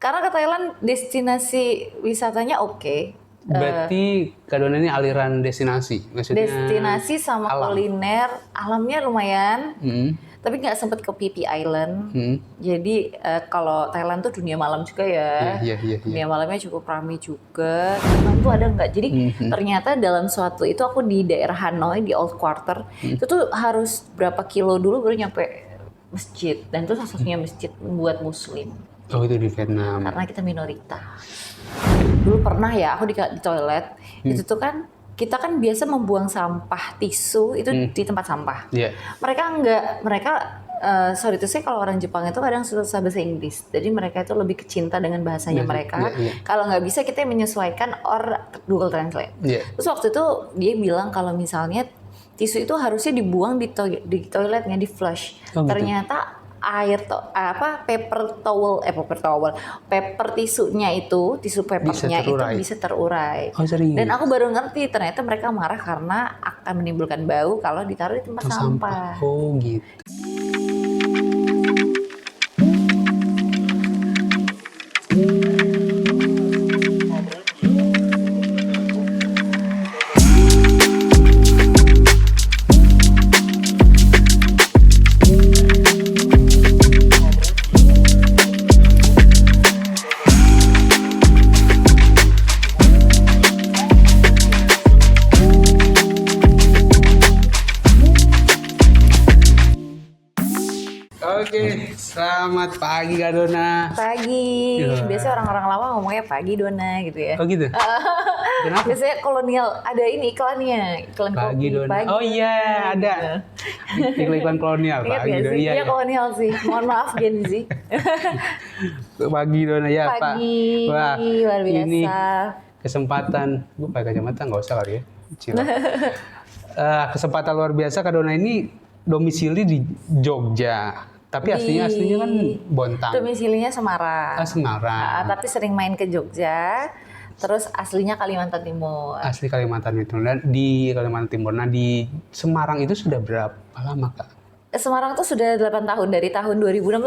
Karena ke Thailand destinasi wisatanya oke. Berarti Kak Dona ini aliran destinasi, maksudnya Destinasi sama alam. kuliner, alamnya lumayan. Hmm. Tapi nggak sempet ke Phi Phi Island. Hmm. Jadi kalau Thailand tuh dunia malam juga ya. Iya. Dunia malamnya cukup ramai juga. Memang tuh ada nggak? Jadi ternyata dalam suatu itu aku di daerah Hanoi di Old Quarter itu tuh harus berapa kilo dulu baru nyampe masjid. Dan itu satu-satunya masjid buat Muslim. Oh, itu di Vietnam. Karena kita minoritas. Dulu pernah ya aku di toilet itu tuh kan kita kan biasa membuang sampah tisu itu di tempat sampah. Iya. Mereka sorry itu sih kalau orang Jepang itu kadang susah bahasa Inggris. Jadi mereka itu lebih kecinta dengan bahasanya mereka. Iya. Kalau nggak bisa kita menyesuaikan or Google Translate. Iya. Terus waktu itu dia bilang kalau misalnya tisu itu harusnya dibuang di toiletnya, di flush. Oh, gitu. Ternyata paper tisunya itu, tisu papernya itu bisa terurai. Oh, serius? Dan aku baru ngerti ternyata mereka marah karena akan menimbulkan bau kalau ditaruh di tempat sampah. Oh, gitu. Oke, selamat pagi Kak Dona. Pagi. Ya. Biasanya orang-orang lama ngomongnya pagi Dona gitu ya. Oh gitu? Kenapa? Biasanya kolonial ada ini iklannya, iklan Pagi kopi Dona. pagi. Oh iya, ada. Iklan kolonial Ingat pagi gak Dona. sih? Iya. Iya kolonial sih. Mohon maaf Gen Z. Pagi Dona ya, Pak. Pagi, Wah, luar biasa. ini kesempatan. Gue pakai kacamata nggak usah kali ya. Cila. Kesempatan luar biasa Kak Dona ini domisili di Jogja. Tapi aslinya kan Bontang. Domisilinya Semarang. Semarang. Tapi sering main ke Jogja. Terus aslinya Kalimantan Timur. Asli Kalimantan Timur. Dan di Kalimantan Timur. Nah di Semarang itu sudah berapa lama Kak? Semarang tuh sudah 8 tahun dari tahun 2016.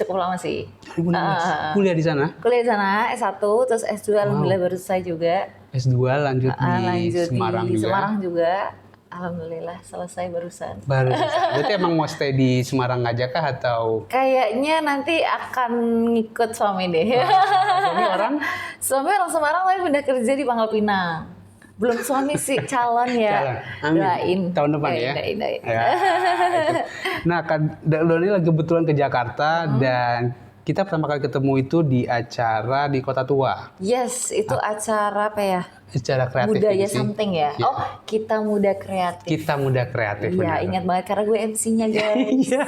Cukup lama sih. 2016. Kuliah di sana? Kuliah di sana S1 terus S2 alhamdulillah baru selesai juga. S2 lanjut di Semarang di juga. Semarang juga. Alhamdulillah selesai barusan. Berarti emang mau stay di Semarang aja kah atau? Kayaknya nanti akan ngikut suami deh. Suami orang? Suami orang Semarang tapi pindah kerja di Pangkal Pinang. Belum suami sih, calon ya. Amin. Doain. Tahun depan ya. Doain. Ya, itu. Nah, Kak Doni lagi kebetulan ke Jakarta dan kita pertama kali ketemu itu di acara di Kota Tua. Yes, itu acara apa ya? Acara kreatif. Budaya sih. something ya. Ya. Oh, kita muda kreatif. Kita muda kreatif. Iya, benar. ingat banget karena gue MC-nya guys. Iya.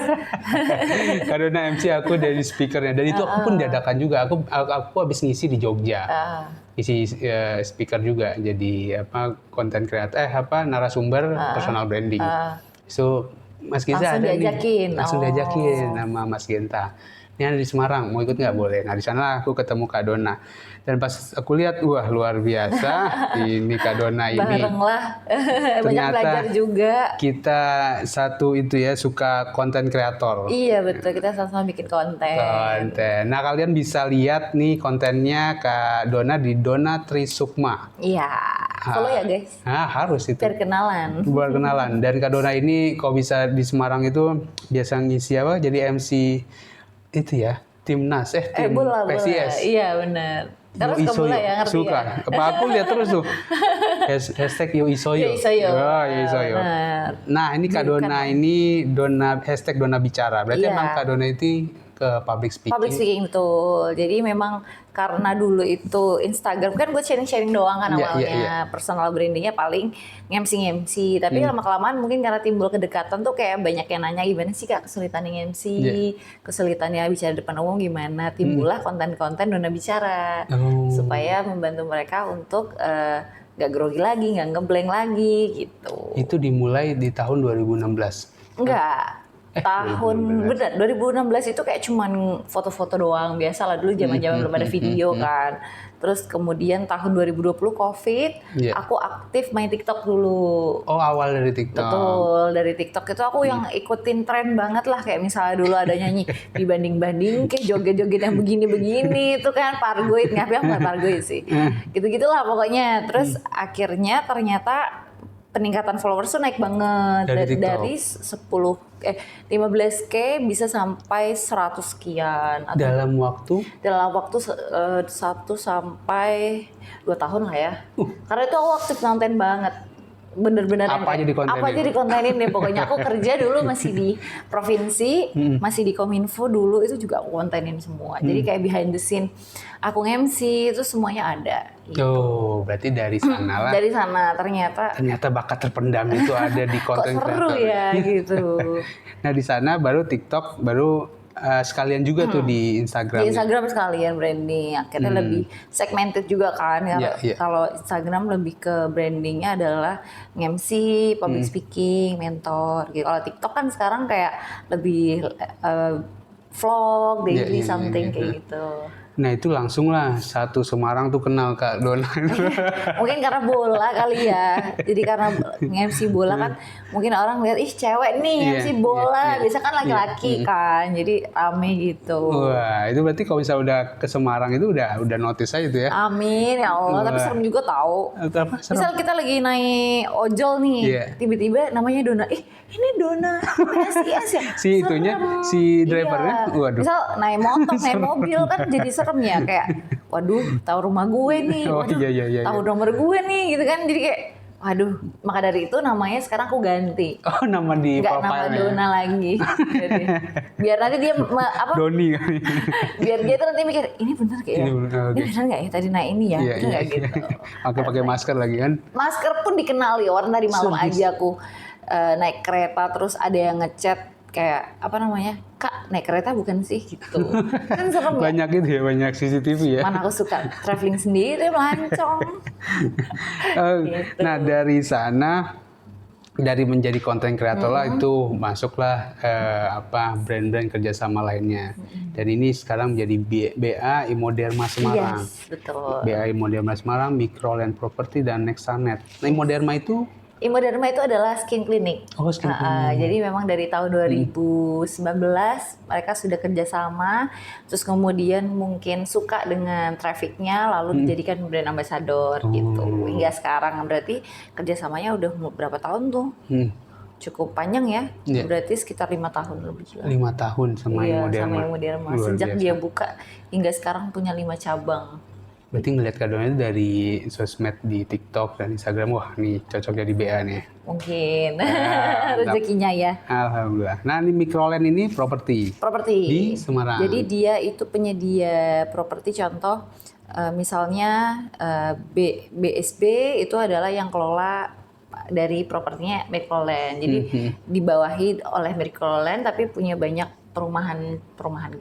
Karena MC aku dari speakernya dan itu aku pun dadakan juga. Aku habis ngisi di Jogja. Isi speaker juga jadi konten kreatif narasumber personal branding. So Mas Genta ada langsung diajakin sama Mas Genta. Ini ada di Semarang, mau ikut nggak? Boleh. Nah di sana aku ketemu Kak Dona dan pas aku lihat wah luar biasa ini Kak Dona ini. Bareng lah, banyak belajar juga. Kita satu itu ya suka konten kreator. Iya betul, kita sama-sama bikin konten. Nah kalian bisa lihat nih kontennya Kak Dona di Dona Trisukma. Iya, follow ya guys. Harus itu. Perkenalan. Dan Kak Dona ini kalau bisa di Semarang itu biasa ngisi apa? Jadi MC itu ya, timnas, tim bola. PSIS. Iya benar. Terus ke bola ya ngerti suka. ya. Apa aku lihat terus tuh. Hashtag Yo Isoyo. Nah ini Kak Dona ini hashtag Dona Bicara. Berarti emang Kak Dona itu ke public speaking. Public speaking betul. Jadi memang karena dulu itu Instagram kan buat sharing-sharing doang kan awalnya. Personal brandingnya paling nge-MC. Tapi lama-kelamaan mungkin karena timbul kedekatan tuh kayak banyak yang nanya gimana sih Kak kesulitannya MC, kesulitannya bicara depan umum gimana. Timbullah konten-konten Dona Bicara. Supaya membantu mereka untuk gak grogi lagi, gak ngeblank lagi gitu. Itu dimulai di tahun 2016? Enggak. tahun 2016. bener 2016 itu kayak cuman foto-foto doang, biasa lah dulu zaman-zaman belum ada video kan. Terus kemudian tahun 2020 COVID, aku aktif main TikTok dulu. Oh, awal dari TikTok. Betul, dari TikTok itu aku yang ikutin tren banget lah, kayak misalnya dulu ada nyanyi dibanding-banding kayak joget-joget yang begini-begini itu kan Pargoid, nggak Pargoid sih. Gitu-gitulah pokoknya. Terus akhirnya ternyata peningkatan followers tuh naik banget dari 15K bisa sampai 100 sekian dalam waktu 1 sampai 2 tahun lah ya. Karena itu aku aktif konten banget. Bener-bener apa aja dikontenin deh pokoknya. Aku kerja dulu masih di provinsi, masih di Kominfo dulu, itu juga aku kontenin semua. Jadi kayak behind the scene aku nge-MC itu semuanya ada gitu. Oh, berarti dari sana lah. Dari sana ternyata bakat terpendam itu ada di konten kok seru ya gitu. Nah, di sana baru TikTok, baru sekalian juga tuh di Instagram. Di Instagram sekalian branding, akhirnya lebih segmented juga kan. Kalau Instagram lebih ke brandingnya adalah nge-MC, public speaking, mentor gitu. Kalau TikTok kan sekarang kayak lebih vlog, daily something kayak gitu. Nah, itu langsung lah satu Semarang tuh kenal Kak Dona. Mungkin karena bola kali ya. Jadi karena nge-MC bola kan mungkin orang lihat ih cewek nih nge-MC bola. Biasa kan laki-laki kan. Jadi rame gitu. Wah, itu berarti kalau misalnya udah ke Semarang itu udah notice aja tuh ya. Amin ya Allah. Tapi serem juga tahu. Apa? Serem? Misal kita lagi naik ojol nih, tiba-tiba namanya Dona. Ini Dona PSIS ya? Si itunya, si drivernya. Waduh. Misal naik motor, naik mobil kan jadi serem ya, kayak waduh tahu rumah gue nih, waduh tahu nomor gue nih gitu kan, jadi kayak waduh. Maka dari itu namanya sekarang aku ganti. Oh, nama di profile-nya. Nggak nama Dona lagi. Jadi, biar nanti dia Doni kali. Biar dia tuh nanti mikir ini bener kayak ini bener nggak ya tadi naik ini ya, bener nggak gitu. Pakai masker lagi kan? Masker pun dikenali orang dari malam aja aku naik kereta terus ada yang ngechat kayak apa namanya, Kak naik kereta bukan sih gitu. Kan serem ya. Banyak itu ya, banyak CCTV ya. Mana aku suka traveling sendiri melancong. Gitu. Nah, dari sana, dari menjadi konten kreator lah itu masuklah brand-brand kerjasama lainnya. Dan ini sekarang menjadi BA Immoderma Semarang. Yes, betul. BA Immoderma Semarang, Microland Property dan Nexanet. Nah, Immoderma itu adalah skin clinic. Oh, skin clinic. Jadi memang dari tahun 2019 mereka sudah kerjasama, terus kemudian mungkin suka dengan trafficnya, lalu dijadikan brand ambassador gitu. Hingga sekarang berarti kerjasamanya udah berapa tahun tuh? Cukup panjang ya, berarti sekitar 5 tahun lebih. 5 tahun sama Immoderma. Sejak dia buka hingga sekarang punya 5 cabang. Berarti ngeliat Kak Dona itu dari sosmed di TikTok dan Instagram, wah nih cocok jadi BA nih. Mungkin rezekinya ya. Alhamdulillah. Nah, ini Microland ini properti di Semarang. Jadi dia itu penyedia properti, contoh misalnya BSB itu adalah yang kelola dari propertinya Microland. Jadi dibawahi oleh Microland tapi punya banyak perumahan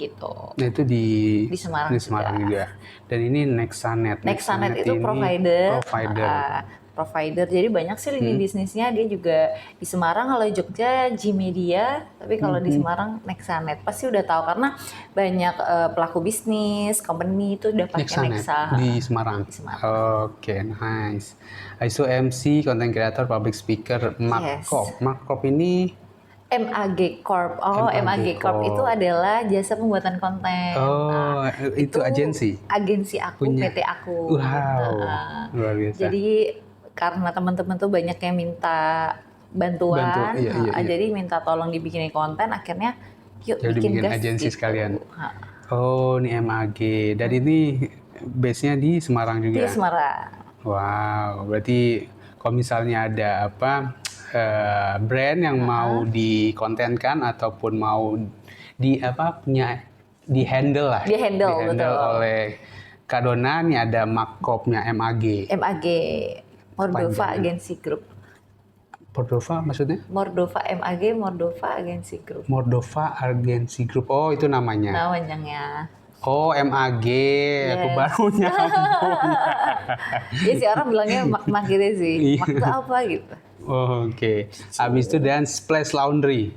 gitu. Nah, itu di Semarang, juga. Dan ini Nexanet. Nexanet itu provider. Jadi banyak sih lini bisnisnya. Dia juga di Semarang, kalau Jogja G-Media, tapi kalau di Semarang Nexanet. Pasti udah tahu karena banyak pelaku bisnis, company itu udah pakai Nexa. Di Semarang. Oke, nice. ISO MC, content creator, public speaker, Markop. Markop ini MAG Corp. MAG Corp itu adalah jasa pembuatan konten. Itu agensi? Agensi aku, PT aku. Wow, luar biasa. Jadi karena teman-teman tuh banyak yang minta bantuan, jadi minta tolong dibikinin konten, akhirnya yuk bikin agensi gitu. sekalian. Oh, ini MAG. Dan ini base-nya di Semarang juga? Di Semarang. Wow, berarti kalau misalnya ada brand yang mau dikontenkan ataupun mau di handle oleh Kak Dona, nih ada markopnya MAG. Mordova Agency Group. Mordova maksudnya? Mordova MAG, Mordova Agency Group. Mordova Agency Group. Oh, itu namanya. Namanya. Oh, MAG. Aku baru nyambung. Ya sih orang bilangnya mak gitu sih. Mak itu apa gitu. Oke. Habis itu dan Splash Laundry.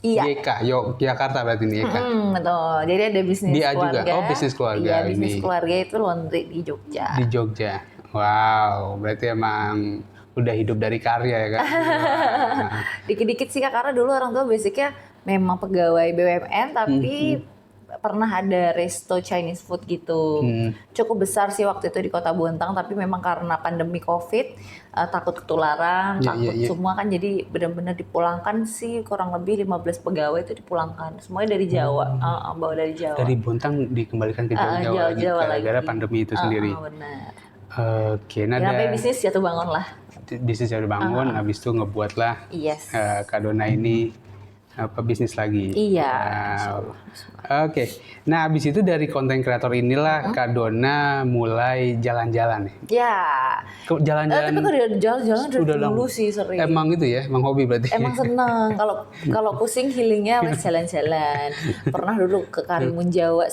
Iya. YK, Yogyakarta berarti ini YK. Betul. Jadi ada bisnis Dia keluarga. juga. Oh, bisnis keluarga Iya, bisnis ini. keluarga itu laundry di Jogja. Di Jogja. Wow, berarti emang udah hidup dari karya ya Kak? Dikit-dikit sih Kak, karena dulu orang tua basicnya memang pegawai BUMN, tapi pernah ada resto Chinese food gitu. Cukup besar sih waktu itu di Kota Bontang, tapi memang karena pandemi COVID, takut ketularan, takut semua kan, jadi benar-benar dipulangkan sih, kurang lebih 15 pegawai itu dipulangkan. Semuanya dari Jawa, bawa dari Jawa. Dari Bontang dikembalikan ke Jawa lagi, gara-gara pandemi itu sendiri. Benar. Oke, nah Sampai bisnis jatuh bangun lah. Bisnis yang dibangun, habis itu ngebuatlah Yes. Kak Dona ini bisnis lagi. Iya. Wow. Oke, nah habis itu dari konten kreator inilah Kak Dona mulai jalan-jalan nih. Ya. Jalan-jalan. Tapi kalau jalan-jalan udah dari dulu sih sering. Emang itu ya, emang hobi berarti. Emang seneng. Kalau pusing healingnya wes jalan-jalan. Pernah dulu ke Karimun Jawa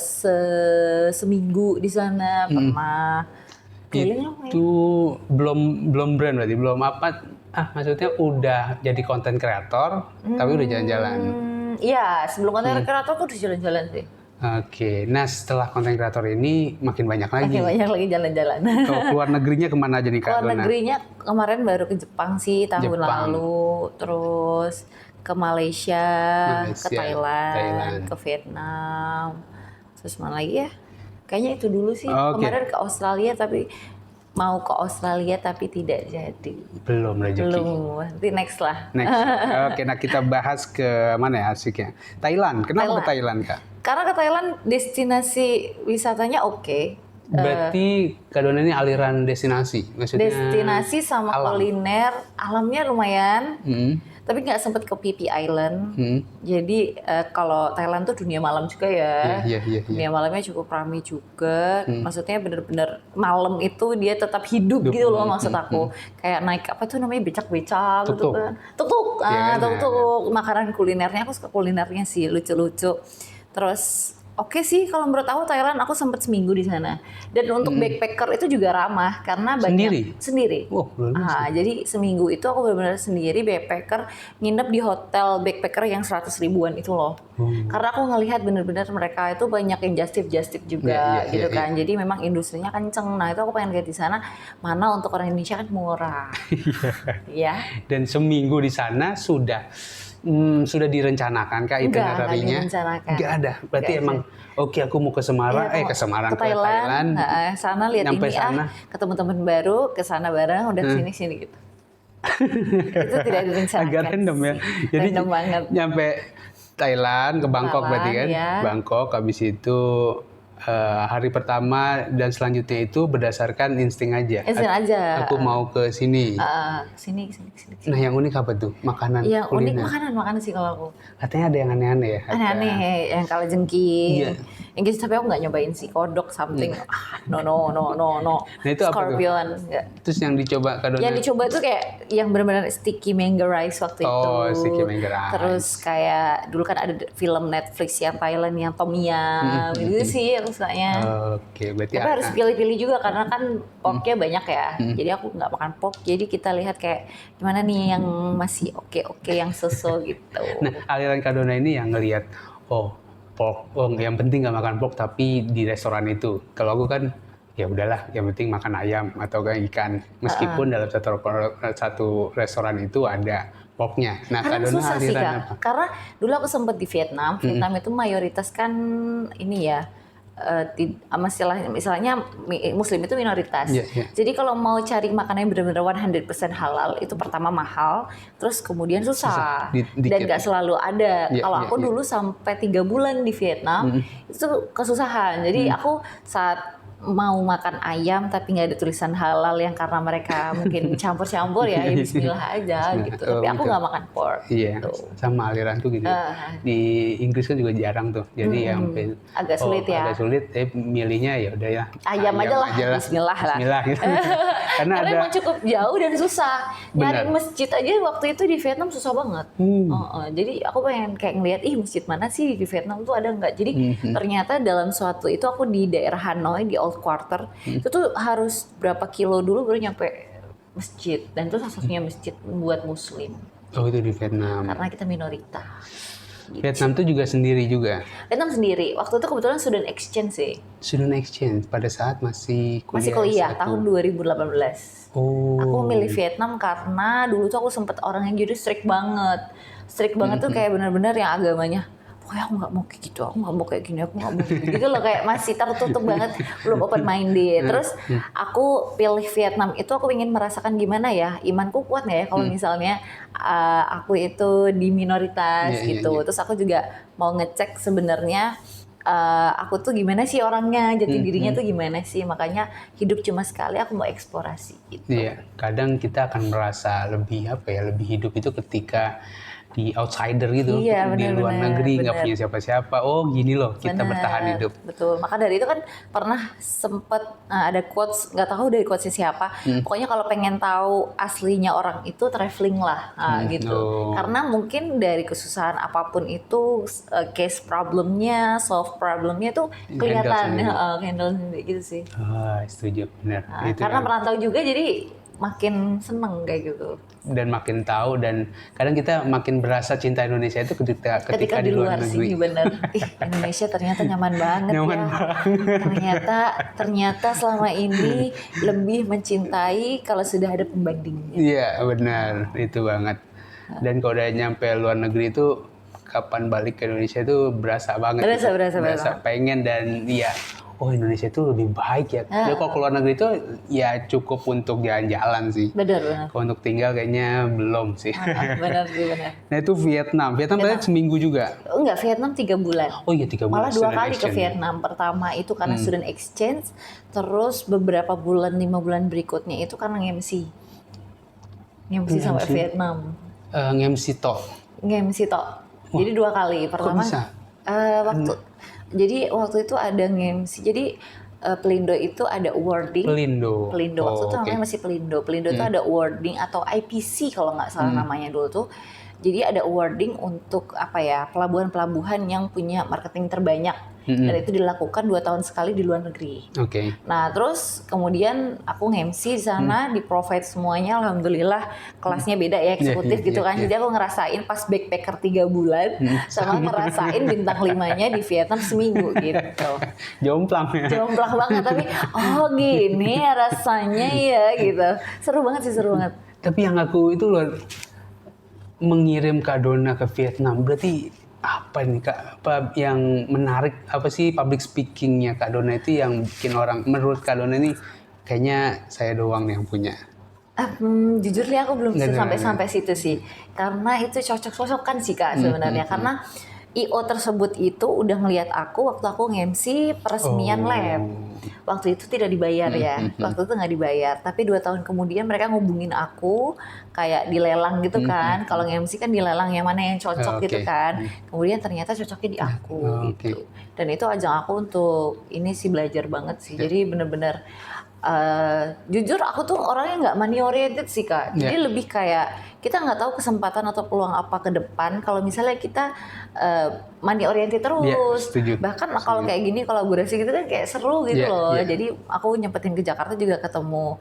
seminggu di sana. Pernah. Healing lah. Itu belum brand berarti, belum apa? Maksudnya udah jadi konten kreator, tapi udah jalan-jalan. Iya, sebelum konten kreator tuh udah jalan-jalan sih. Oke, nah setelah konten kreator ini makin banyak lagi. Makin banyak lagi jalan-jalan. Kalau keluar negerinya kemana aja nih Kak Dona? Keluar negerinya kemarin baru ke Jepang sih tahun lalu, terus ke Malaysia, ke Thailand, ke Vietnam, terus mana lagi ya? Kayaknya itu dulu sih. Kemarin ke Australia tapi mau ke Australia tapi tidak jadi. Belum rezeki. Belum, nanti next lah. Next. Oke, nah kita bahas ke mana ya asiknya? Thailand. Kenapa ke Thailand Kak? Karena ke Thailand destinasi wisatanya oke. Berarti Kak Dona ini aliran destinasi, maksudnya? Destinasi sama kuliner, alamnya lumayan. Tapi nggak sempet ke Phi Phi Island. Jadi kalau Thailand tuh dunia malam juga ya. Dunia malamnya cukup ramai juga. Maksudnya bener-bener malam itu dia tetap hidup gitu loh maksud aku. Kayak naik apa tuh namanya becak-becak gitu kan. Tuk-tuk. Tuk-tuk. Makanan kulinernya, aku suka kulinernya sih, lucu-lucu. Terus oke sih, kalau menurut aku Thailand aku sempat seminggu di sana. Dan untuk backpacker itu juga ramah karena banyak sendiri. Jadi seminggu itu aku benar-benar sendiri backpacker, nginep di hotel backpacker yang 100 ribuan itu loh. Karena aku ngelihat benar-benar mereka itu banyak yang just tip juga gitu kan. Jadi memang industrinya kenceng. Nah, itu aku pengen lihat di sana mana untuk orang Indonesia kan murah. Ya. Dan seminggu di sana sudah direncanakan Kak itinerarinya? Nggak ada. Berarti emang oke, aku mau ke Semarang, ke Semarang, ke Thailand. Sana lihat ini ketemu teman baru, ke sana bareng, udah sini gitu. Itu tidak direncanakan. Agak random ya. Jadi random banget. Nyampe Thailand, ke Bangkok berarti kan? Ya. Bangkok, habis itu hari pertama dan selanjutnya itu berdasarkan insting aja. Insting aja. Aku mau ke sini. Sini. Nah, yang unik apa tuh? Makanan yang kuliner. Unik makanan sih kalau aku. Katanya ada yang aneh-aneh ya? Aneh-aneh, yang kalajengking. Yang gitu, tapi aku nggak nyobain sih kodok something. No. Nah, itu Scorpion. Apa tuh? Terus yang dicoba Kak Dona? Yang dicoba tuh kayak yang benar-benar sticky mango rice waktu itu. Sticky mango rice. Terus kayak dulu kan ada film Netflix yang Thailand yang tom yum. Gitu sih aku sukanya. Oke, berarti tapi harus pilih-pilih juga karena kan porknya banyak ya. Jadi aku nggak makan pork. Jadi kita lihat kayak gimana nih yang masih oke yang so-so gitu. Nah, aliran Kak Dona ini yang ngelihat pork, yang penting nggak makan pork tapi di restoran itu. Kalau aku kan ya udahlah, yang penting makan ayam atau ikan. Meskipun dalam satu restoran itu ada porknya. Nah, karena Kak Dona susah sih aliran Kak. apa? Karena dulu aku sempat di Vietnam. Vietnam itu mayoritas kan ini ya. Misalnya Muslim itu minoritas. Jadi kalau mau cari makanan yang benar-benar 100% halal itu pertama mahal, terus kemudian susah. Dan nggak selalu ada. Kalau aku dulu sampai 3 bulan di Vietnam itu kesusahan. Jadi aku saat mau makan ayam tapi nggak ada tulisan halal yang karena mereka mungkin campur-campur ya bismillah aja gitu. Tapi aku nggak makan pork. Iya, gitu. Sama aliranku gitu. Di Inggris kan juga jarang tuh. Jadi yang agak sulit ya. Agak sulit, milihnya ya udah ya. Ayam aja lah. Bismillah lah. Bismillah gitu. Karena emang cukup jauh dan susah. Nyari masjid aja waktu itu di Vietnam susah banget. Jadi aku pengen kayak ngeliat, masjid mana sih di Vietnam tuh ada nggak? Jadi ternyata dalam suatu itu aku di daerah Hanoi di Old Quarter itu tuh harus berapa kilo dulu baru nyampe masjid, dan itu satu-satunya masjid buat Muslim. Oh, itu di Vietnam. Karena kita minoritas. Gitu. Vietnam tuh juga sendiri juga? Vietnam sendiri. Waktu itu kebetulan student exchange sih. Student exchange pada saat masih kuliah? Masih kuliah, S1. tahun 2018. Oh. Aku milih Vietnam karena dulu tuh aku sempet orang yang jadi strict banget. Strict banget tuh kayak benar-benar yang agamanya, pokoknya aku nggak mau kayak gitu, aku nggak mau kayak gini, aku nggak mau gitu loh, kayak masih tertutup banget, belum open minded. Terus aku pilih Vietnam itu aku ingin merasakan gimana ya, imanku kuat nggak ya kalau misalnya aku itu di minoritas gitu. Terus aku juga mau ngecek sebenarnya aku tuh gimana sih orangnya, jati dirinya tuh gimana sih, makanya hidup cuma sekali, aku mau eksplorasi gitu. Iya, kadang kita akan merasa lebih lebih hidup itu ketika di outsider gitu, Iya, di luar negeri nggak punya siapa-siapa. Oh gini loh kita bertahan hidup. Betul, maka dari itu kan pernah sempet ada quotes, nggak tahu dari quotesnya siapa. Pokoknya kalau pengen tahu aslinya orang itu traveling lah, gitu. Karena mungkin dari kesusahan apapun itu, case problemnya, solve problemnya tuh kelihatan, handle sendiri gitu sih. Setuju, benar. Karena merantau juga jadi makin seneng kayak gitu. Dan makin tahu, dan kadang kita makin berasa cinta Indonesia itu ketika di luar negeri. Sih, bener. Indonesia ternyata nyaman banget Ternyata selama ini lebih mencintai kalau sudah ada pembandingnya. Iya benar, itu banget. Dan kalau udah nyampe luar negeri itu, kapan balik ke Indonesia itu berasa banget. Berasa pengen, dan iya. Oh Indonesia itu lebih baik ya. Jadi kalau keluar negeri itu ya cukup untuk jalan-jalan sih. Benar. Kalau untuk tinggal kayaknya belum sih. Benar. Nah itu Vietnam berarti seminggu juga? Enggak, Vietnam 3 bulan. Oh iya 3 bulan. Malah 2 kali ke Vietnam. Pertama itu karena student exchange, terus beberapa bulan, 5 bulan berikutnya itu karena MC sampai Vietnam. MC tok. Jadi 2 kali. Pertama waktu itu ada nge-MC. Jadi Pelindo itu ada awarding. Pelindo waktu itu namanya masih Pelindo. Pelindo itu ada awarding atau IPC kalau nggak salah namanya dulu tuh. Jadi ada awarding untuk pelabuhan-pelabuhan yang punya marketing terbanyak. Dan itu dilakukan 2 tahun sekali di luar negeri. Nah terus kemudian aku nge-MC di sana, di-provide semuanya, alhamdulillah kelasnya beda ya, eksekutif gitu kan. Jadi aku ngerasain pas backpacker 3 bulan, sama ngerasain bintang 5-nya di Vietnam seminggu gitu. Jomplang banget, tapi gini rasanya ya gitu. Seru banget. Tapi yang aku itu mengirim Kak Donna ke Vietnam, berarti apa nih Kak? Apa yang menarik, apa sih public speakingnya Kak Donna itu yang bikin orang, menurut Kak Donna ini kayaknya saya doang nih yang punya? Jujur nih aku belum bisa sampai situ sih, karena itu cocok-cocokan sih Kak sebenarnya. Karena IO tersebut itu udah ngelihat aku waktu aku nge-MC peresmian lab. Waktu itu tidak dibayar ya, waktu itu nggak dibayar. Tapi 2 tahun kemudian mereka ngubungin aku, kayak dilelang gitu kan. Kalau nge-MC kan dilelang yang mana yang cocok gitu kan. Kemudian ternyata cocoknya di aku gitu. Dan itu ajang aku untuk ini sih, belajar banget sih. Jadi bener-bener jujur aku tuh orangnya nggak money oriented sih Kak. Jadi lebih kayak kita nggak tahu kesempatan atau peluang apa ke depan kalau misalnya kita money oriented terus. Bahkan kalau kayak gini kolaborasi gitu kan kayak seru gitu loh. Jadi aku nyempetin ke Jakarta juga ketemu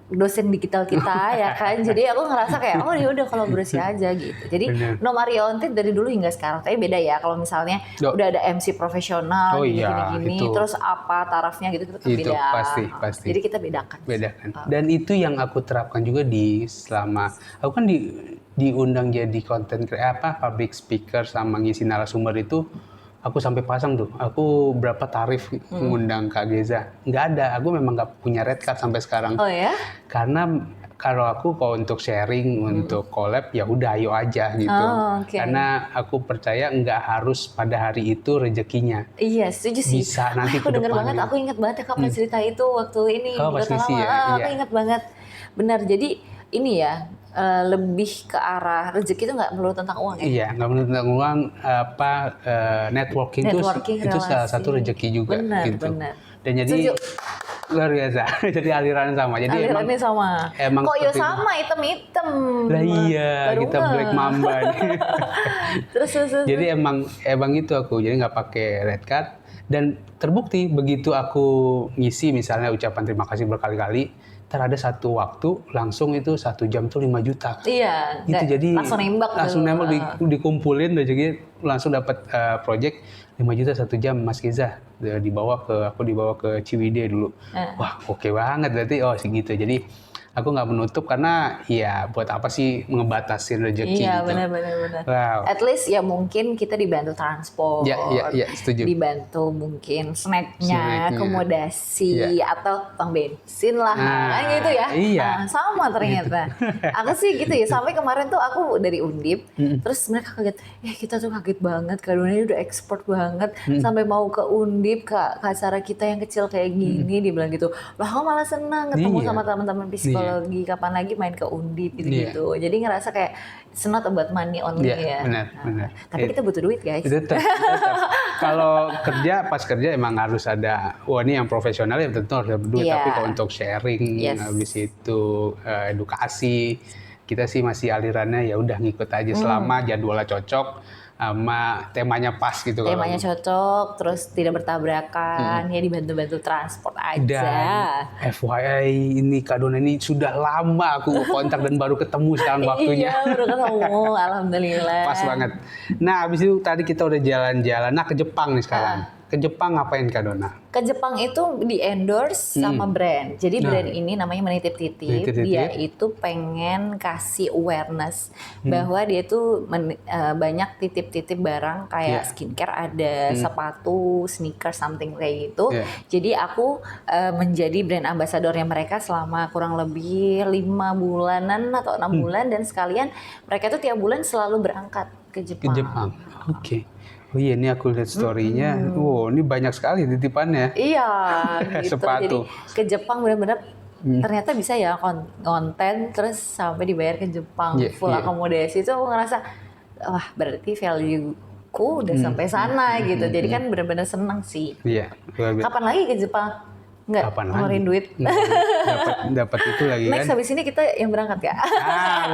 dosen digital kita ya kan. Jadi aku ngerasa kayak ya udah kolaborasi aja gitu. Jadi no money oriented dari dulu hingga sekarang. Tapi beda ya kalau misalnya udah ada MC profesional gini-gini, terus apa tarafnya gitu itu beda. Pasti. Jadi kita bedakan. Dan itu yang aku terapkan juga selama aku kan diundang jadi public speaker sama ngisi narasumber itu. Aku sampai pasang tuh, aku berapa tarif ngundang Kak Geza. Nggak ada, aku memang nggak punya red card sampai sekarang. Oh ya? Karena kalau untuk sharing, untuk collab, ya udah ayo aja gitu. Karena aku percaya nggak harus pada hari itu rezekinya. Iya, setuju sih. Bisa nanti ke depannya. Aku ingat banget ya Kak cerita itu waktu ini. Aku ingat banget. Benar, jadi ini ya, lebih ke arah rezeki itu nggak melulu tentang uang ya? Iya, nggak melulu tentang uang, networking itu salah satu rezeki juga. Benar. Dan jadi luar biasa, jadi aliran sama. Jadi alirannya sama. Kok ya sama, hitam-hitam. Lah iya, kita Black Mamba nih. terus. Jadi emang itu aku, jadi nggak pakai red card. Dan terbukti begitu aku ngisi misalnya ucapan terima kasih berkali-kali, ada satu waktu langsung itu 1 jam tuh 5 juta. Iya. Itu jadi langsung nembak. Dikumpulin jadi langsung dapat project 5 juta 1 jam Mas Kiza. Aku dibawa ke Ciwidey dulu. Wah, oke banget berarti. Oh, segitu. Jadi aku nggak menutup karena ya buat apa sih ngebatasin rezeki Iya, gitu. benar. Wow. At least ya mungkin kita dibantu transport. Iya, setuju. Dibantu mungkin snacknya, akomodasi, atau uang bensin lah. Kan gitu ya. Iya. Sama ternyata. Aku sih gitu ya. Sampai kemarin tuh aku dari Undip, terus mereka kaget. Kita tuh kaget banget. Kadonanya udah ekspor banget. Sampai mau ke Undip, ke acara kita yang kecil kayak gini. Dibilang gitu. Lah aku malah senang ketemu sama teman-teman psikologi. Kapan lagi main ke Undip gitu. Jadi ngerasa kayak it's not about money only ya. Benar. Tapi kita butuh duit guys. Tetap. Kalau pas kerja emang harus ada, ini yang profesional ya tentu harus ada duit. Tapi kalau untuk sharing, habis itu edukasi, kita sih masih alirannya ya udah ngikut aja selama jadwalnya cocok sama temanya pas gitu. Temanya cocok, terus tidak bertabrakan, ya dibantu-bantu transport aja. Dan FYI ini Kak Dona ini sudah lama aku kontak dan baru ketemu sekarang waktunya. Iya, baru ketemu, alhamdulillah. Pas banget. Nah, habis itu tadi kita udah jalan-jalan. Nah, ke Jepang nih sekarang. Ke Jepang ngapain Kak Dona? Ke Jepang itu di endorse sama brand. Jadi brand ini namanya Menitip-titip. Dia itu pengen kasih awareness bahwa dia tuh banyak titip-titip barang kayak skincare ada, sepatu, sneakers, something kayak gitu. Jadi aku menjadi brand ambassadornya mereka selama kurang lebih 5 bulanan atau 6 bulan dan sekalian mereka tuh tiap bulan selalu berangkat ke Jepang. Ke Jepang. Oke. Oh iya, ini aku lihat story-nya. Wow, ini banyak sekali titipannya. Iya, gitu. Sepatu. Jadi ke Jepang benar-benar ternyata bisa ya konten terus sampai dibayar ke Jepang. Full akomodasi itu aku ngerasa, wah berarti value-ku udah sampai sana gitu. Jadi kan benar-benar senang sih. Iya. Kapan lagi ke Jepang? Nggak ngeluarin duit. Dapat itu lagi Next kan. habis ini kita yang berangkat ya?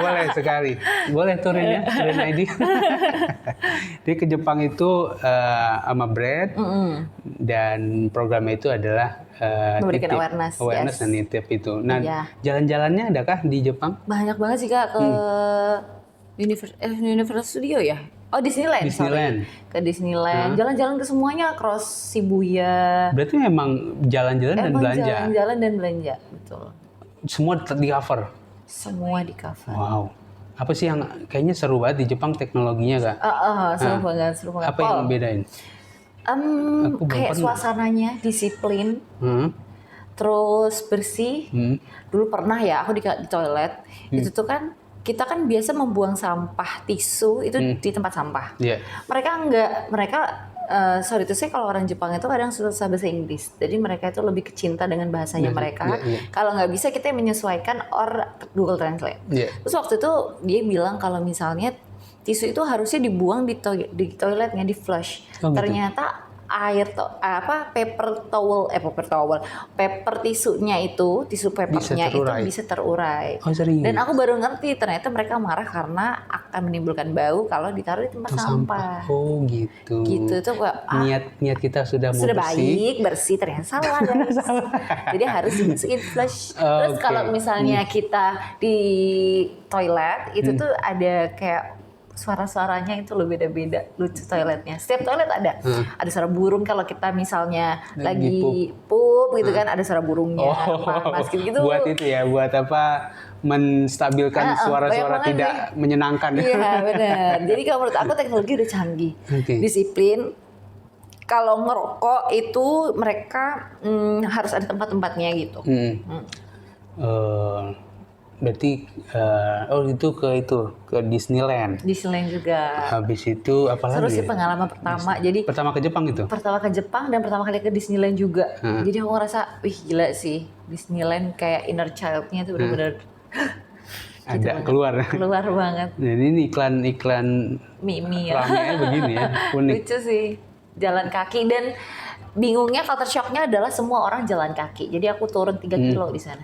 Boleh sekali. Boleh tuh Ren ya, Ren ID. Jadi ke Jepang itu sama Brad dan programnya itu adalah memberikan awareness dan nitip itu. Nah, jalan-jalannya adakah di Jepang? Banyak banget sih Kak, ke Universal Studio ya? Oh, Disneyland. Ke Disneyland, jalan-jalan ke semuanya, cross Shibuya. Berarti memang jalan-jalan dan belanja. Jalan-jalan dan belanja, betul. Semua di cover. Semua di cover. Wow. Apa sih yang kayaknya seru banget di Jepang teknologinya Kak? Seru banget. Apa yang bedain? Kayak suasananya disiplin, terus bersih. Dulu pernah ya aku di toilet, itu tuh kan kita kan biasa membuang sampah tisu itu di tempat sampah. Mereka sorry itu sih kalau orang Jepang itu kadang susah bahasa Inggris. Jadi mereka itu lebih kecinta dengan bahasanya mereka. Kalau nggak bisa kita menyesuaikan or Google Translate. Terus waktu itu dia bilang kalau misalnya tisu itu harusnya dibuang di toiletnya, di flush. Ternyata paper tisunya itu, tisu papernya itu bisa terurai. Dan aku baru ngerti ternyata mereka marah karena akan menimbulkan bau kalau ditaruh di tempat sampah. Oh gitu. Gitu tuh niat kita sudah baik, bersih, ternyata salah guys. Jadi harus dimasukin flush. Terus kalau misalnya kita di toilet itu tuh ada kayak suara-suaranya itu lebih beda-beda, lucu toiletnya. Setiap toilet ada suara burung kalau kita misalnya lagi pup gitu kan, ada suara burungnya, panas gitu. Buat itu ya, buat apa? Menstabilkan suara-suara tidak menyenangkan. Iya benar. Jadi kalau menurut aku teknologi udah canggih, disiplin. Kalau ngerokok itu mereka harus ada tempat-tempatnya gitu. Berarti itu ke Disneyland. Disneyland juga. Habis itu apa lagi? Seru sih pengalaman pertama. Jadi pertama ke Jepang itu. Pertama ke Jepang dan pertama kali ke Disneyland juga. Jadi aku ngerasa, wih gila sih Disneyland kayak inner child-nya tuh benar-benar ada keluar banget. Jadi ini iklan mie ya. Ramenya begini ya, unik. Lucu sih, jalan kaki dan bingungnya culture shock-nya adalah semua orang jalan kaki. Jadi aku turun 3 kilo di sana.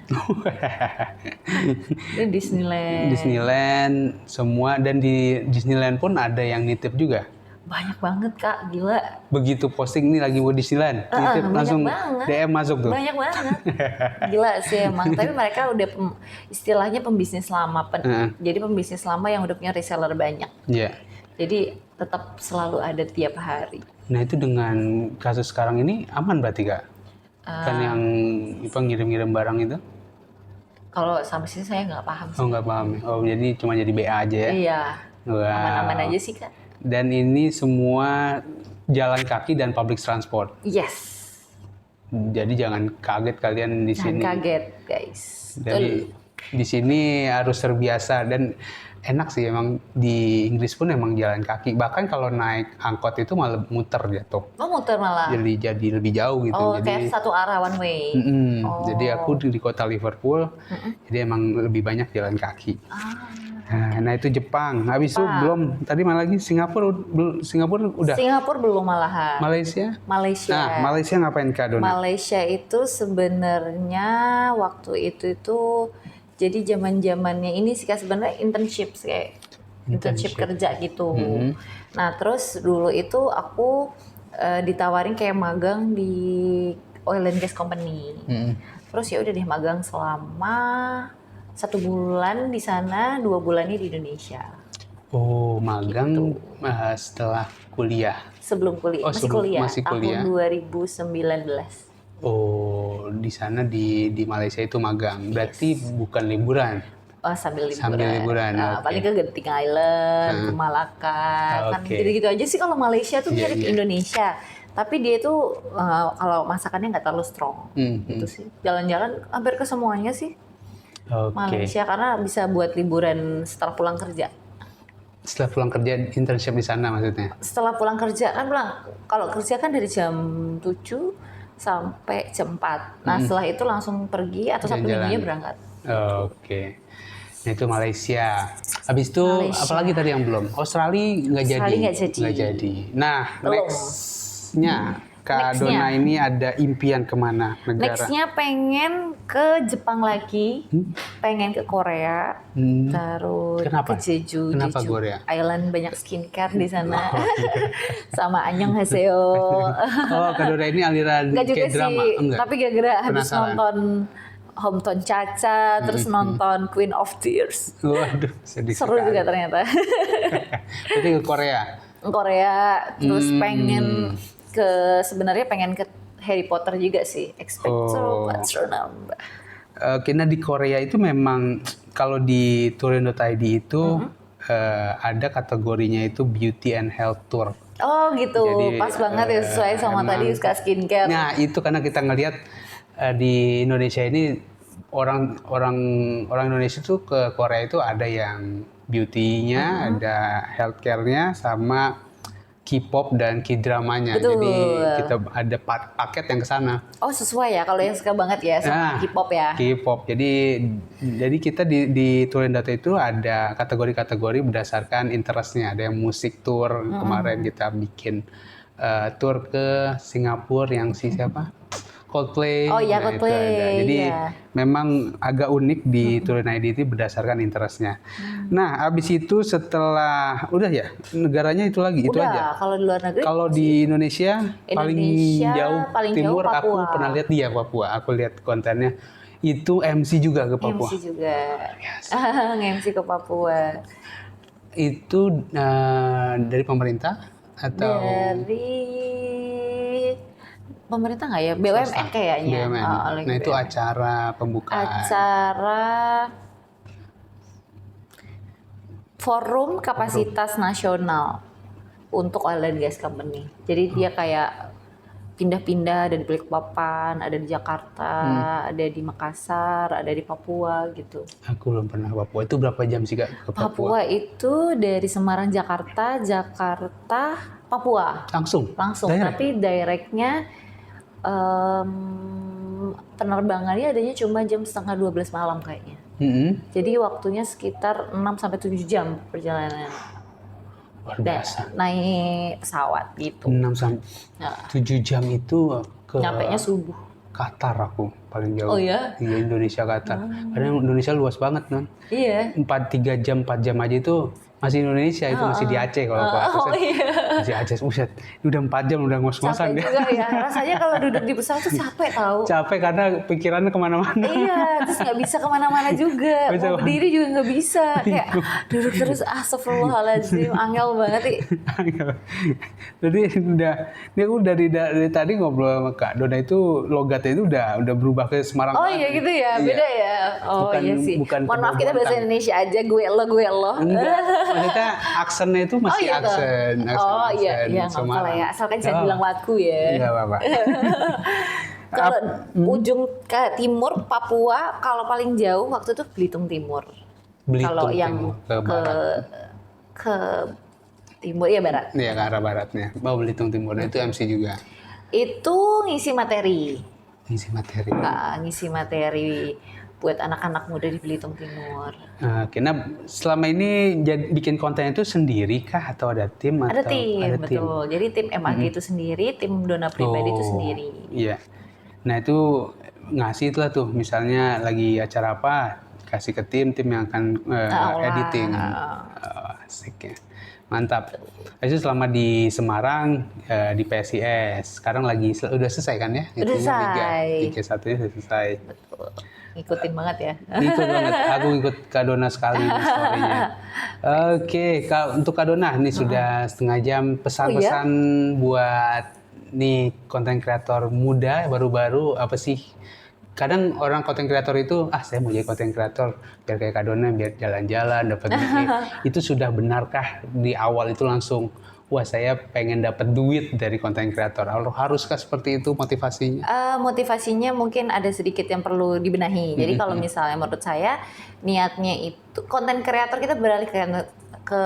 Ini Disneyland. Disneyland semua, dan di Disneyland pun ada yang nitip juga. Banyak banget Kak, gila. Begitu posting nih lagi mau Disneyland, langsung banget. DM masuk tuh. Banyak banget. Gila sih emang. Tapi mereka udah istilahnya pembisnis lama. Jadi pembisnis lama yang udah punya reseller banyak. Iya. Jadi tetap selalu ada tiap hari. Nah itu dengan kasus sekarang ini aman berarti Kak? Kan yang ngirim-ngirim barang itu? Kalau sampai sini saya nggak paham sih. Oh nggak paham ya? Oh jadi cuma jadi BA aja ya? Iya. Wow. Aman-aman aja sih Kak. Dan ini semua jalan kaki dan public transport. Yes. Jadi jangan kaget kalian di sini. Jangan kaget guys. Jadi di sini harus terbiasa dan enak sih emang di Inggris pun emang jalan kaki. Bahkan kalau naik angkot itu malah muter jatuh. Oh muter malah. Jadi lebih jauh gitu. Oh jadi, kayak satu arah one way. Jadi aku di kota Liverpool, jadi emang lebih banyak jalan kaki. Nah itu Jepang. Habis itu belum. Tadi malah lagi Singapura udah. Singapura belum malahan. Malaysia. Malaysia. Nah Malaysia ngapain Kak Dona? Malaysia itu sebenarnya waktu itu jadi zaman-zamannya ini sih Kak, sebenarnya internship kerja gitu. Nah terus dulu itu aku ditawarin kayak magang di oil and gas company. Terus ya udah deh magang selama 1 bulan di sana, 2 bulannya di Indonesia. Oh magang setelah kuliah? Sebelum kuliah, masih kuliah. Tahun 2019. Oh, di sana di Malaysia itu magang. Berarti bukan liburan. Oh, sambil liburan. Okay. Paling ke Genting Island, ke Malaka. Kan gitu-gitu aja sih kalau Malaysia tuh mirip Indonesia. Tapi dia tuh kalau masakannya nggak terlalu strong. Gitu sih. Jalan-jalan hampir ke semuanya sih. Malaysia karena bisa buat liburan setelah pulang kerja. Setelah pulang kerja internship di sana maksudnya? Setelah pulang kerja kan kalau kerja kan dari jam 7 sampai jam 4. Nah setelah itu langsung pergi atau Sabtu minggunya berangkat. Oke. Nah itu Malaysia. Habis itu apalagi tadi yang belum? Australia nggak jadi. Nah nextnya Kak Dona ini ada impian kemana negara? Nextnya pengen ke Jepang lagi, pengen ke Korea, terus ke Jeju. Kenapa Korea? Island banyak skincare di sana, sama annyeonghaseyo. Oh Kak Dona ini aliran kayak drama? Enggak. Tapi gara-gara habis nonton Hometown Cha-Cha, terus nonton Queen of Tears. Waduh, sedih seru sekali. Juga ternyata. Berarti ke Korea? Korea, terus sebenarnya pengen ke Harry Potter juga sih. Expecto Patronum. Karena di Korea itu memang kalau di Touring.id itu ada kategorinya itu Beauty and Health Tour. Oh gitu, jadi, pas banget ya sesuai sama tadi suka skincare. Nah itu karena kita ngelihat di Indonesia ini orang Indonesia tuh ke Korea itu ada yang beauty-nya, ada healthcare-nya, sama K-pop dan K-dramanya. Jadi kita ada paket yang ke sana. Oh sesuai ya, kalau yang suka banget ya sama K-pop ya. K-pop. Jadi kita di Touring.id itu ada kategori-kategori berdasarkan interestnya. Ada yang musik tour, kemarin kita bikin tour ke Singapura yang siapa? Coldplay. Oh iya Coldplay. Jadi memang agak unik di Touring.id itu berdasarkan interestnya. Nah, abis itu setelah udah ya negaranya itu lagi itu aja. Kalau di luar negeri. Kalau di Indonesia paling jauh timur jauh, aku pernah lihat dia Papua. Aku lihat kontennya itu MC juga ke Papua. MC juga. MC ke Papua. Itu dari pemerintah atau dari pemerintah nggak ya? BUMN kayaknya. BUMN. Nah itu acara pembukaan. Acara Forum Kapasitas Nasional untuk Oil and Gas Company. Jadi dia kayak pindah-pindah, ada di Balikpapan, ada di Jakarta, ada di Makassar, ada di Papua gitu. Aku belum pernah ke Papua. Itu berapa jam sih Kak ke Papua? Papua itu dari Semarang, Jakarta, Papua. Langsung? Tapi directnya penerbangannya adanya cuma jam 11:30 malam kayaknya. Jadi waktunya sekitar 6-7 jam perjalanan. Luar biasa. Naik pesawat gitu. 6-7 jam itu ke nyampenya subuh. Qatar aku. paling jauh. Oh ya? Iya, Indonesia Qatar. Karena Indonesia luas banget non. Iya. 4 jam aja itu masih Indonesia, itu masih di Aceh kalau aku atas. Oh iya. Masih Aceh, buset. Udah 4 jam udah ngos-ngosan Capek deh. juga ya. Rasanya kalau duduk di pesawat tuh capek tahu. Capek karena pikirannya kemana-mana. Iya, terus nggak bisa kemana-mana juga. Mau berdiri juga nggak bisa. Kayak duduk terus, astagfirullahaladzim, angel banget sih. Jadi ini aku dari tadi ngobrol sama Kak Dona itu logatnya itu udah berubah ke Semarang. Oh iya gitu ya, beda ya. Oh iya sih. Mohon maaf kita bahasa Indonesia aja, gue lo. Enggak, maksudnya aksennya itu masih aksen. Oh iya, nggak apa-apa ya. Asalkan jangan bilang laku ya. Nggak apa-apa. Kalau ujung ke timur Papua, kalau paling jauh waktu itu Belitung Timur. Kalau yang ke timur ya barat. Iya, ke arah baratnya. Belitung Timur itu MC juga. Itu ngisi materi. Ngisi materi buat anak-anak muda di Belitung Timur. Nah, selama ini bikin konten itu sendiri kah atau ada tim? Ada tim, betul. Jadi tim MAG itu sendiri, tim Dona pribadi itu sendiri. Iya. Nah itu ngasih lah tuh, misalnya lagi acara apa, kasih ke tim yang akan editing. Asik ya. Mantap. Itu selama di Semarang, di PSIS. Sekarang udah selesai kan ya? Udah selesai. Liga 1-nya sudah selesai. Betul. Ngikutin banget ya. Ikut banget. Aku ikut Kak Dona sekali di story-nya. Oke, untuk Kak Dona, ini sudah setengah jam. Pesan-pesan buat nih konten kreator muda, baru-baru apa sih? Kadang orang konten kreator itu, saya mau jadi konten kreator biar kayak Kak Dona, biar jalan-jalan, dapat duit. Itu sudah benarkah di awal itu langsung, wah saya pengen dapat duit dari konten kreator? Haruskah seperti itu motivasinya? Motivasinya mungkin ada sedikit yang perlu dibenahi. Jadi kalau misalnya menurut saya niatnya itu konten kreator kita beralih ke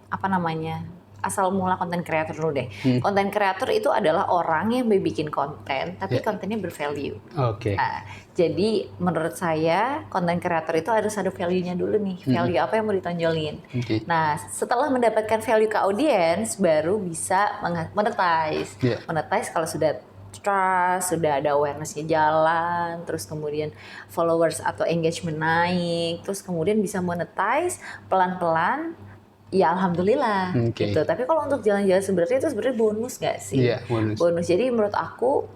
apa namanya? Asal mula konten kreator dulu deh. Konten kreator itu adalah orang yang bikin konten, tapi kontennya bervalue. Oke. Nah, jadi menurut saya konten kreator itu harus ada value-nya dulu nih. Value apa yang mau ditonjolin. Nah, setelah mendapatkan value ke audiens, baru bisa monetize. Monetize kalau sudah trust, sudah ada awareness-nya jalan, terus kemudian followers atau engagement naik, terus kemudian bisa monetize pelan-pelan. Ya alhamdulillah gitu. Tapi kalau untuk jalan-jalan sebenarnya itu sebenarnya bonus nggak sih? Iya, bonus. Jadi menurut aku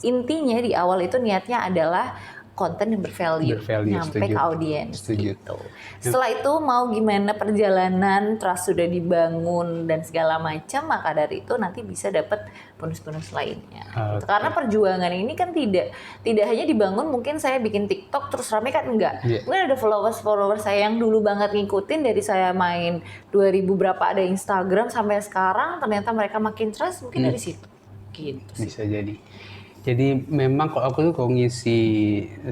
intinya di awal itu niatnya adalah konten yang bervalue nyampe ke audiens gitu. Setelah itu mau gimana perjalanan, trust sudah dibangun dan segala macam, maka dari itu nanti bisa dapat bonus-bonus lainnya. Gitu. Karena perjuangan ini kan tidak hanya dibangun mungkin saya bikin TikTok terus rame kan enggak. Mungkin ada followers saya yang dulu banget ngikutin dari saya main 2000 berapa ada Instagram sampai sekarang ternyata mereka makin trust mungkin dari situ. Gitu sih. Bisa jadi. Jadi memang kalau aku tuh kalau ngisi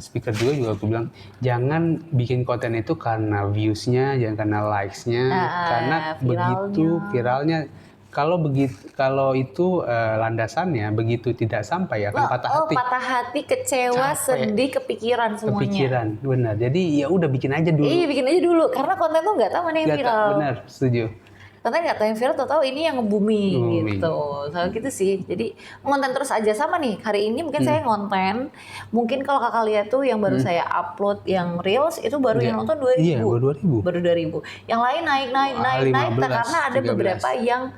speaker juga aku bilang jangan bikin konten itu karena views-nya, jangan karena likes-nya, karena begitu viralnya. Kalau itu landasannya begitu tidak sampai akan patah hati. Patah hati, kecewa, sedih, kepikiran semuanya. Kepikiran, benar. Jadi ya udah bikin aja dulu. Iya bikin aja dulu karena konten tuh nggak tahu mana yang viral. Benar, setuju. Konten nggak tahu yang viral, tahu ini yang nge-booming gitu. Soal gitu sih. Jadi konten terus aja sama nih. Hari ini mungkin saya ngonten. Mungkin kalau kakak lihat tuh yang baru saya upload yang reels itu baru yang nonton 2000. Iya, baru 2000. Yang lain naik. Karena ada 13. Beberapa yang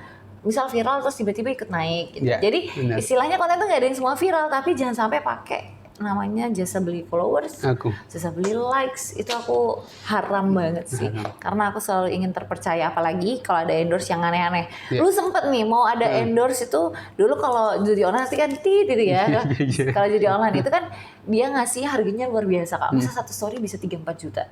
misal viral terus tiba-tiba ikut naik. Gitu. Jadi istilahnya konten tuh nggak ada yang semua viral, tapi jangan sampai pakai namanya jasa beli followers, jasa beli likes, itu aku haram banget sih. Karena aku selalu ingin terpercaya, apalagi kalau ada endorse yang aneh-aneh. Lu sempet nih mau ada endorse itu dulu kalau judi online nanti kan gitu ya. Kalau judi online itu kan dia ngasih harganya luar biasa Kak. Masa satu story bisa 3-4 juta.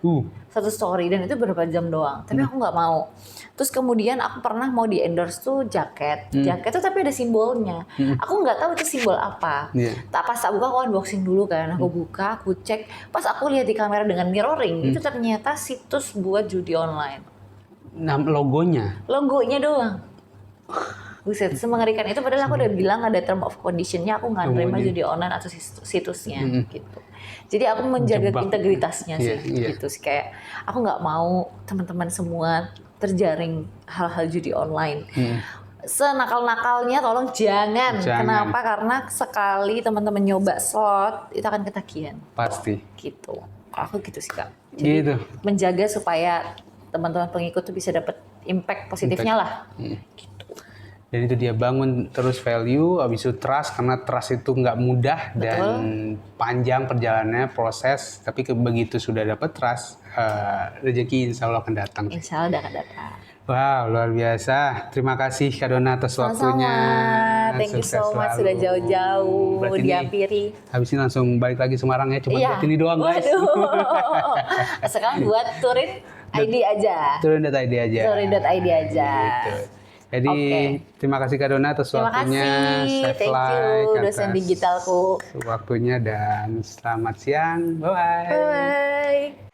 Satu story dan itu berapa jam doang. Tapi aku nggak mau. Terus kemudian aku pernah mau di endorse tuh jaket. Jaket tuh tapi ada simbolnya. Aku nggak tahu itu simbol apa. Pas tak buka aku unboxing dulu kan. Aku buka, aku cek. Pas aku lihat di kamera dengan mirroring, itu ternyata situs buat judi online. Nah, logonya doang. Buset, semengerikan itu padahal aku udah bilang ada term of condition-nya aku nggak nerima judi online atau situsnya gitu. Jadi aku menjaga integritasnya sih gitu sih, kayak aku nggak mau teman-teman semua terjaring hal-hal judi online. senakal-nakalnya tolong jangan. Kenapa? Karena sekali teman-teman nyoba slot itu akan ketagihan. Pasti. Gitu. Aku gitu sih Kak. Jadi Gitu. menjaga supaya teman-teman pengikut tuh bisa dapat impact positifnya lah. Gitu. Dan itu dia bangun terus value, habis itu trust, karena trust itu nggak mudah dan panjang perjalanannya, proses. Tapi begitu sudah dapat trust, rezeki insya Allah akan datang. Insya Allah akan datang. Wow, luar biasa. Terima kasih Kak Donna atas waktunya. Thank you Sukses so much selalu. sudah jauh-jauh Berarti dihampiri. Habis ini langsung balik lagi Semarang ya, cuma buat ini doang guys. Waduh. Sekarang buat turin ID aja. Turin.id aja. Turin.id aja. Gitu. Jadi terima kasih Kak Donna atas waktunya. Terima kasih. Thank you dosen digitalku. Waktunya dan selamat siang. Bye-bye. Bye.